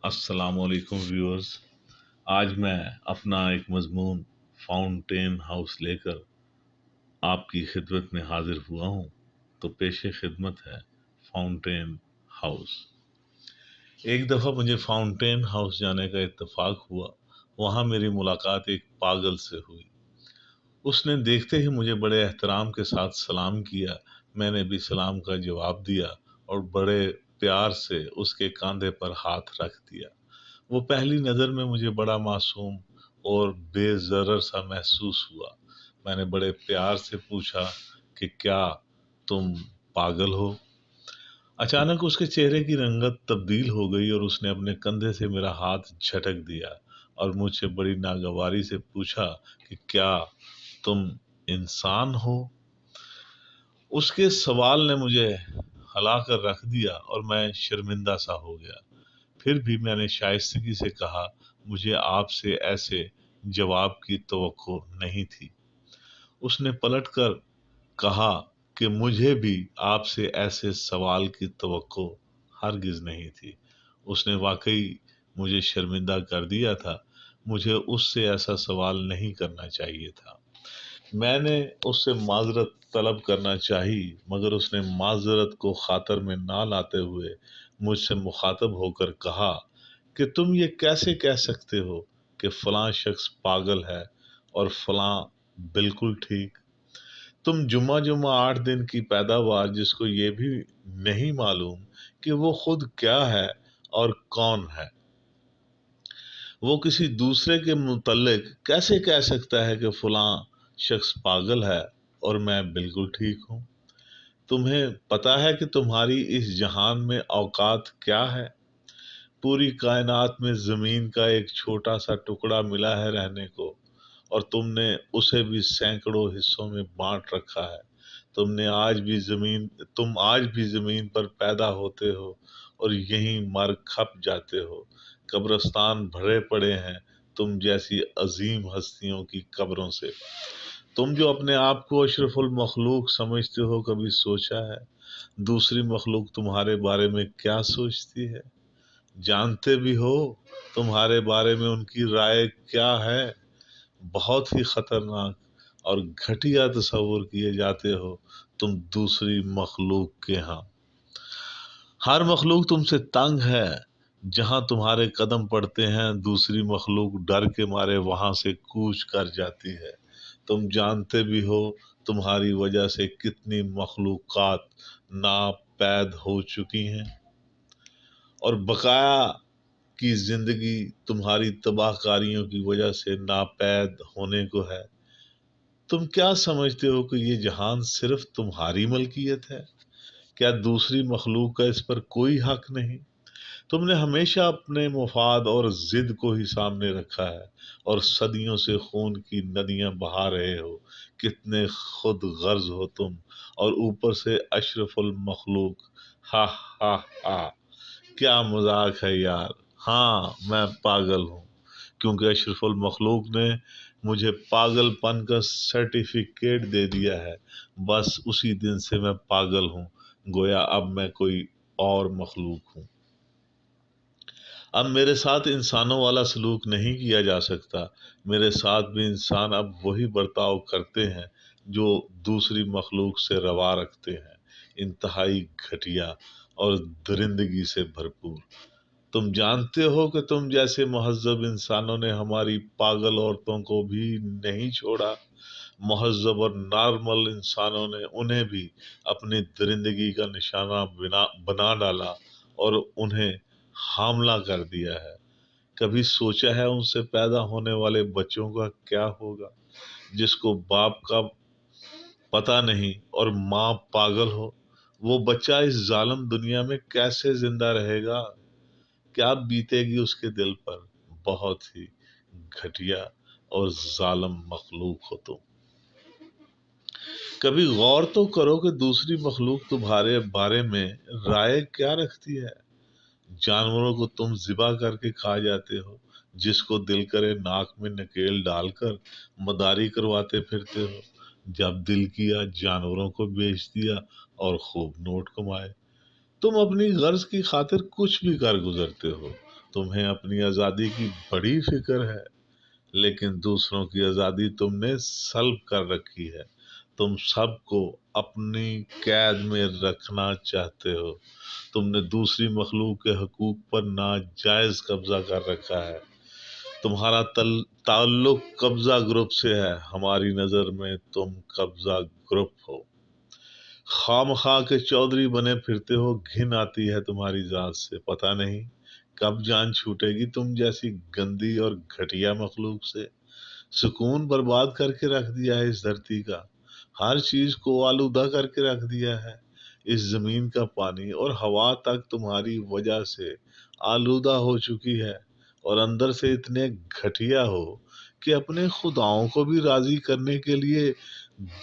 السلام علیکم ویورز۔ آج میں اپنا ایک مضمون فاؤنٹین ہاؤس لے کر آپ کی خدمت میں حاضر ہوا ہوں۔ تو پیش خدمت ہے فاؤنٹین ہاؤس۔ ایک دفعہ مجھے فاؤنٹین ہاؤس جانے کا اتفاق ہوا۔ وہاں میری ملاقات ایک پاگل سے ہوئی۔ اس نے دیکھتے ہی مجھے بڑے احترام کے ساتھ سلام کیا۔ میں نے بھی سلام کا جواب دیا اور بڑے پیار سے اس کے کاندھے پر ہاتھ رکھ دیا۔ وہ پہلی نظر میں مجھے بڑا معصوم اور بے ضرر سا محسوس ہوا۔ میں نے بڑے پیار سے پوچھا کہ کیا تم پاگل ہو؟ اچانک اس کے چہرے کی رنگت تبدیل ہو گئی اور اس نے اپنے کندھے سے میرا ہاتھ جھٹک دیا اور مجھ سے بڑی ناگواری سے پوچھا کہ کیا تم انسان ہو؟ اس کے سوال نے مجھے ہلا کر رکھ دیا اور میں شرمندہ سا ہو گیا۔ پھر بھی میں نے شائستگی سے کہا، مجھے آپ سے ایسے جواب کی توقع نہیں تھی۔ اس نے پلٹ کر کہا کہ مجھے بھی آپ سے ایسے سوال کی توقع ہرگز نہیں تھی۔ اس نے واقعی مجھے شرمندہ کر دیا تھا۔ مجھے اس سے ایسا سوال نہیں کرنا چاہیے تھا۔ میں نے اس سے معذرت طلب کرنا چاہی، مگر اس نے معذرت کو خاطر میں نہ لاتے ہوئے مجھ سے مخاطب ہو کر کہا کہ تم یہ کیسے کہہ سکتے ہو کہ فلاں شخص پاگل ہے اور فلاں بالکل ٹھیک؟ تم جمعہ 8 دن کی پیداوار، جس کو یہ بھی نہیں معلوم کہ وہ خود کیا ہے اور کون ہے، وہ کسی دوسرے کے متعلق کیسے کہہ سکتا ہے کہ فلاں شخص پاگل ہے اور میں بالکل ٹھیک ہوں؟ تمہیں پتا ہے کہ تمہاری اس جہان میں اوقات کیا ہے؟ پوری کائنات میں زمین کا ایک چھوٹا سا ٹکڑا ملا ہے رہنے کو، اور تم نے اسے بھی سینکڑوں حصوں میں بانٹ رکھا ہے۔ تم آج بھی زمین پر پیدا ہوتے ہو اور یہیں مر کھپ جاتے ہو۔ قبرستان بھرے پڑے ہیں تم جیسی عظیم ہستیوں کی قبروں سے۔ تم جو اپنے آپ کو اشرف المخلوق سمجھتے ہو، کبھی سوچا ہے دوسری مخلوق تمہارے بارے میں کیا سوچتی ہے؟ جانتے بھی ہو تمہارے بارے میں ان کی رائے کیا ہے؟ بہت ہی خطرناک اور گھٹیا تصور کیے جاتے ہو تم دوسری مخلوق کے ہاں۔ ہر مخلوق تم سے تنگ ہے۔ جہاں تمہارے قدم پڑتے ہیں دوسری مخلوق ڈر کے مارے وہاں سے کوچ کر جاتی ہے۔ تم جانتے بھی ہو تمہاری وجہ سے کتنی مخلوقات ناپید ہو چکی ہیں، اور بقایا کی زندگی تمہاری تباہ کاریوں کی وجہ سے ناپید ہونے کو ہے۔ تم کیا سمجھتے ہو کہ یہ جہان صرف تمہاری ملکیت ہے؟ کیا دوسری مخلوق کا اس پر کوئی حق نہیں؟ تم نے ہمیشہ اپنے مفاد اور ضد کو ہی سامنے رکھا ہے اور صدیوں سے خون کی ندیاں بہا رہے ہو۔ کتنے خود غرض ہو تم، اور اوپر سے اشرف المخلوق۔ ہا ہا ہا، کیا مذاق ہے یار۔ ہاں، میں پاگل ہوں، کیونکہ اشرف المخلوق نے مجھے پاگل پن کا سرٹیفکیٹ دے دیا ہے۔ بس اسی دن سے میں پاگل ہوں، گویا اب میں کوئی اور مخلوق ہوں۔ اب میرے ساتھ انسانوں والا سلوک نہیں کیا جا سکتا۔ میرے ساتھ بھی انسان اب وہی برتاؤ کرتے ہیں جو دوسری مخلوق سے روا رکھتے ہیں، انتہائی گھٹیا اور درندگی سے بھرپور۔ تم جانتے ہو کہ تم جیسے مہذب انسانوں نے ہماری پاگل عورتوں کو بھی نہیں چھوڑا۔ مہذب اور نارمل انسانوں نے انہیں بھی اپنی درندگی کا نشانہ بنا ڈالا اور انہیں حاملہ کر دیا ہے۔ کبھی سوچا ہے ان سے پیدا ہونے والے بچوں کا کیا ہوگا، جس کو باپ کا پتہ نہیں اور ماں پاگل ہو؟ وہ بچہ اس ظالم دنیا میں کیسے زندہ رہے گا؟ کیا بیتے گی اس کے دل پر؟ بہت ہی گھٹیا اور ظالم مخلوق ہو تم۔ کبھی غور تو کرو کہ دوسری مخلوق تمہارے بارے میں رائے کیا رکھتی ہے۔ جانوروں کو تم ذبح کر کے کھا جاتے ہو، جس کو دل کرے ناک میں نکیل ڈال کر مداری کرواتے پھرتے ہو۔ جب دل کیا جانوروں کو بیچ دیا اور خوب نوٹ کمائے۔ تم اپنی غرض کی خاطر کچھ بھی کر گزرتے ہو، تمہیں اپنی آزادی کی بڑی فکر ہے، لیکن دوسروں کی آزادی تم نے سلب کر رکھی ہے۔ تم سب کو اپنی قید میں رکھنا چاہتے ہو۔ تم نے دوسری مخلوق کے حقوق پر ناجائز قبضہ کر رکھا ہے۔ تمہارا تعلق قبضہ گروپ سے ہے۔ ہماری نظر میں تم قبضہ گروپ ہو۔ خام خواہ کے چودھری بنے پھرتے ہو، گھن آتی ہے تمہاری ذات سے۔ پتہ نہیں کب جان چھوٹے گی تم جیسی گندی اور گھٹیا مخلوق سے۔ سکون برباد کر کے رکھ دیا ہے اس دھرتی کا، ہر چیز کو آلودہ کر کے رکھ دیا ہے۔ اس زمین کا پانی اور ہوا تک تمہاری وجہ سے آلودہ ہو چکی ہے، اور اندر سے اتنے گھٹیا ہو کہ اپنے خداؤں کو بھی راضی کرنے کے لیے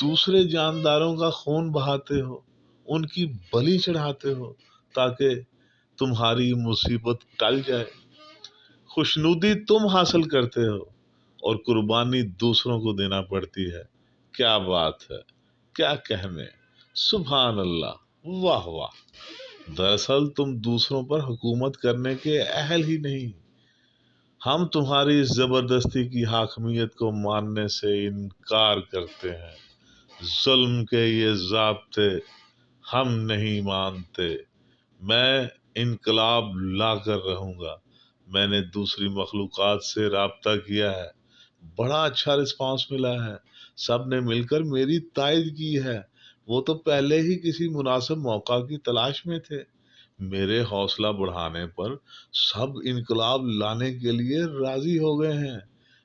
دوسرے جانداروں کا خون بہاتے ہو، ان کی بلی چڑھاتے ہو تاکہ تمہاری مصیبت ٹل جائے۔ خوشنودی تم حاصل کرتے ہو اور قربانی دوسروں کو دینا پڑتی ہے۔ کیا بات ہے، کیا کہنے، سبحان اللہ، واہ واہ! دراصل تم دوسروں پر حکومت کرنے کے اہل ہی نہیں۔ ہم تمہاری اس زبردستی کی حاکمیت کو ماننے سے انکار کرتے ہیں۔ ظلم کے یہ ضابطے ہم نہیں مانتے۔ میں انقلاب لا کر رہوں گا۔ میں نے دوسری مخلوقات سے رابطہ کیا ہے، بڑا اچھا رسپانس ملا ہے، سب نے مل کر میری تائید کی ہے۔ وہ تو پہلے ہی کسی مناسب موقع کی تلاش میں تھے۔ میرے حوصلہ بڑھانے پر سب انقلاب لانے کے لیے راضی ہو گئے ہیں۔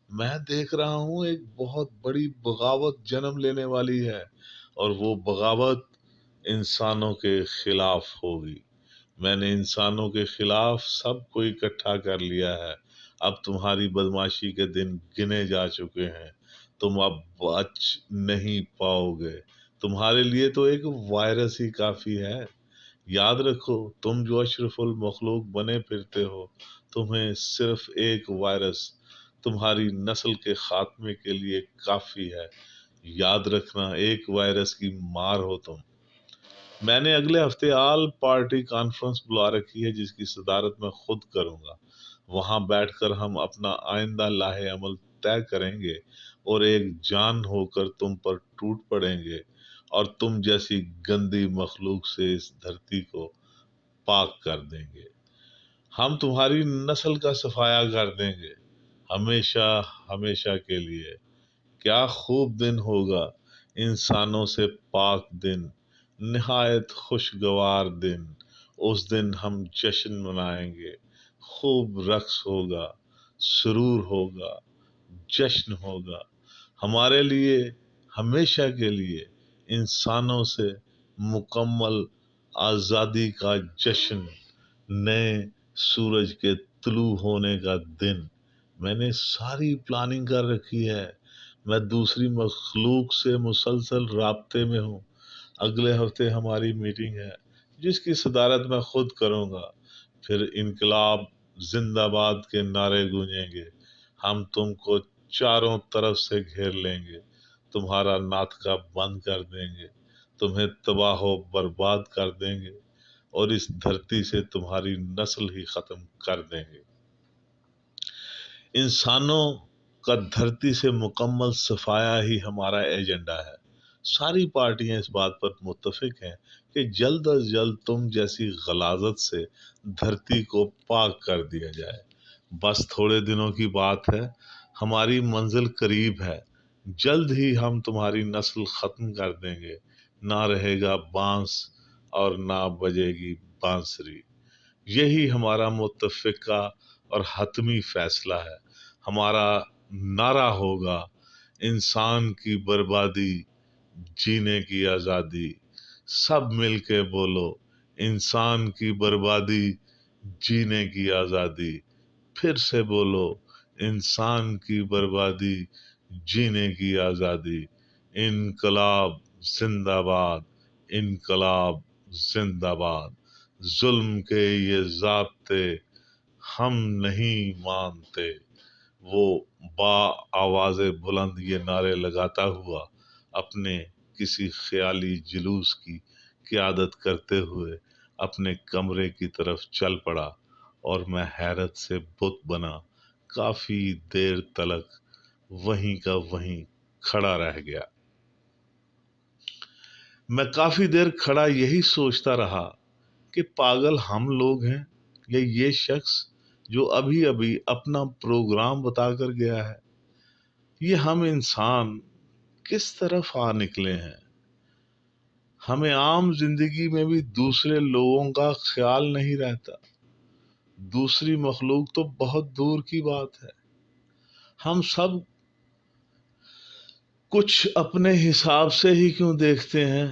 میں دیکھ رہا ہوں ایک بہت بڑی بغاوت جنم لینے والی ہے، اور وہ بغاوت انسانوں کے خلاف ہوگی۔ میں نے انسانوں کے خلاف سب کو اکٹھا کر لیا ہے۔ اب تمہاری بدماشی کے دن گنے جا چکے ہیں۔ تم اب بچ نہیں پاؤ گے۔ تمہارے لیے تو ایک وائرس ہی کافی ہے۔ یاد رکھو، تم جو اشرف المخلوق بنے پھرتے ہو، تمہیں صرف ایک وائرس تمہاری نسل کے خاتمے کے لیے کافی ہے۔ یاد رکھنا، ایک وائرس کی مار ہو تم۔ میں نے اگلے ہفتے آل پارٹی کانفرنس بلا رکھی ہے، جس کی صدارت میں خود کروں گا۔ وہاں بیٹھ کر ہم اپنا آئندہ لاہ عمل طے کریں گے، اور ایک جان ہو کر تم پر ٹوٹ پڑیں گے، اور تم جیسی گندی مخلوق سے اس دھرتی کو پاک کر دیں گے۔ ہم تمہاری نسل کا صفایا کر دیں گے، ہمیشہ ہمیشہ کے لیے۔ کیا خوب دن ہوگا، انسانوں سے پاک دن، نہایت خوشگوار دن۔ اس دن ہم جشن منائیں گے، خوب رقص ہوگا، سرور ہوگا، جشن ہوگا۔ ہمارے لیے ہمیشہ کے لیے انسانوں سے مکمل آزادی کا جشن، نئے سورج کے طلوع ہونے کا دن۔ میں نے ساری پلاننگ کر رکھی ہے۔ میں دوسری مخلوق سے مسلسل رابطے میں ہوں۔ اگلے ہفتے ہماری میٹنگ ہے، جس کی صدارت میں خود کروں گا۔ پھر انقلاب زندہ باد کے نعرے گونجیں گے۔ ہم تم کو چاروں طرف سے گھیر لیں گے، تمہارا ناطقہ بند کر دیں گے، تمہیں تباہ و برباد کر دیں گے، اور اس دھرتی سے تمہاری نسل ہی ختم کر دیں گے۔ انسانوں کا دھرتی سے مکمل صفایا ہی ہمارا ایجنڈا ہے۔ ساری پارٹیاں اس بات پر متفق ہیں کہ جلد از جلد تم جیسی غلاظت سے دھرتی کو پاک کر دیا جائے۔ بس تھوڑے دنوں کی بات ہے، ہماری منزل قریب ہے۔ جلد ہی ہم تمہاری نسل ختم کر دیں گے۔ نہ رہے گا بانس اور نہ بجے گی بانسری۔ یہی ہمارا متفقہ اور حتمی فیصلہ ہے۔ ہمارا نعرہ ہوگا، انسان کی بربادی، جینے کی آزادی۔ سب مل کے بولو، انسان کی بربادی، جینے کی آزادی۔ پھر سے بولو، انسان کی بربادی، جینے کی آزادی۔ انقلاب زندہ باد، انقلاب زندہ باد۔ ظلم کے یہ ضابطے ہم نہیں مانتے۔ وہ با آواز بلند یہ نعرے لگاتا ہوا اپنے کسی خیالی جلوس کی قیادت کرتے ہوئے اپنے کمرے کی طرف چل پڑا، اور میں حیرت سے بت بنا کافی دیر تلک وہیں کا وہیں کھڑا رہ گیا۔ میں کافی دیر کھڑا یہی سوچتا رہا کہ پاگل ہم لوگ ہیں یا یہ شخص جو ابھی ابھی اپنا پروگرام بتا کر گیا ہے۔ یہ ہم انسان کس طرف آ نکلے ہیں؟ ہمیں عام زندگی میں بھی دوسرے لوگوں کا خیال نہیں رہتا، دوسری مخلوق تو بہت دور کی بات ہے۔ ہم سب کچھ اپنے حساب سے ہی کیوں دیکھتے ہیں؟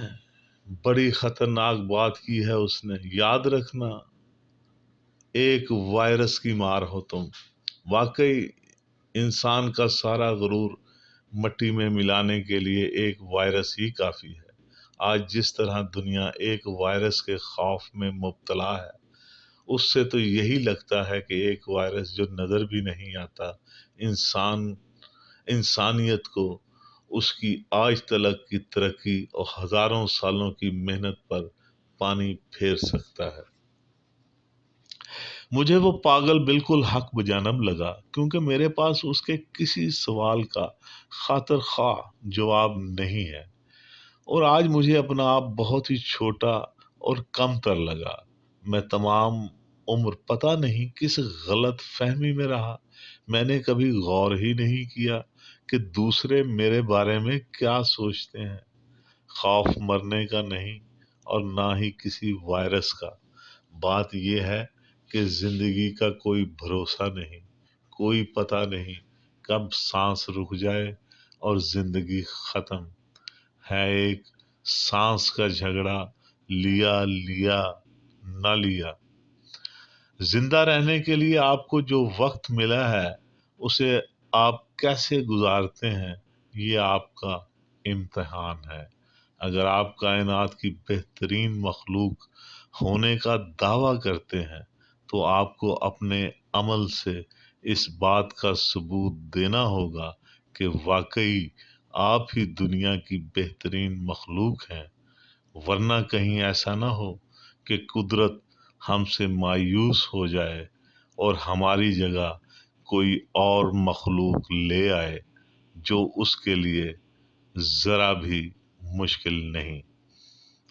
بڑی خطرناک بات کی ہے اس نے، یاد رکھنا ایک وائرس کی مار ہو تم۔ واقعی انسان کا سارا غرور مٹی میں ملانے کے لیے ایک وائرس ہی کافی ہے۔ آج جس طرح دنیا ایک وائرس کے خوف میں مبتلا ہے، اس سے تو یہی لگتا ہے کہ ایک وائرس جو نظر بھی نہیں آتا انسانیت کو اس کی آج تلک کی ترقی اور ہزاروں سالوں کی محنت پر پانی پھیر سکتا ہے۔ مجھے وہ پاگل بالکل حق بجانب لگا، کیونکہ میرے پاس اس کے کسی سوال کا خاطر خواہ جواب نہیں ہے، اور آج مجھے اپنا آپ بہت ہی چھوٹا اور کم تر لگا۔ میں تمام عمر پتہ نہیں کس غلط فہمی میں رہا۔ میں نے کبھی غور ہی نہیں کیا کہ دوسرے میرے بارے میں کیا سوچتے ہیں۔ خوف مرنے کا نہیں اور نہ ہی کسی وائرس کا۔ بات یہ ہے کہ زندگی کا کوئی بھروسہ نہیں، کوئی پتہ نہیں کب سانس رک جائے اور زندگی ختم ہے۔ ایک سانس کا جھگڑا، لیا لیا نہ لیا۔ زندہ رہنے کے لیے آپ کو جو وقت ملا ہے اسے آپ کیسے گزارتے ہیں، یہ آپ کا امتحان ہے۔ اگر آپ کائنات کی بہترین مخلوق ہونے کا دعویٰ کرتے ہیں تو آپ کو اپنے عمل سے اس بات کا ثبوت دینا ہوگا کہ واقعی آپ ہی دنیا کی بہترین مخلوق ہیں، ورنہ کہیں ایسا نہ ہو کہ قدرت ہم سے مایوس ہو جائے اور ہماری جگہ کوئی اور مخلوق لے آئے جو اس کے لیے ذرا بھی مشکل نہیں۔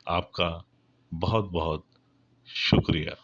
آپ کا بہت بہت شکریہ۔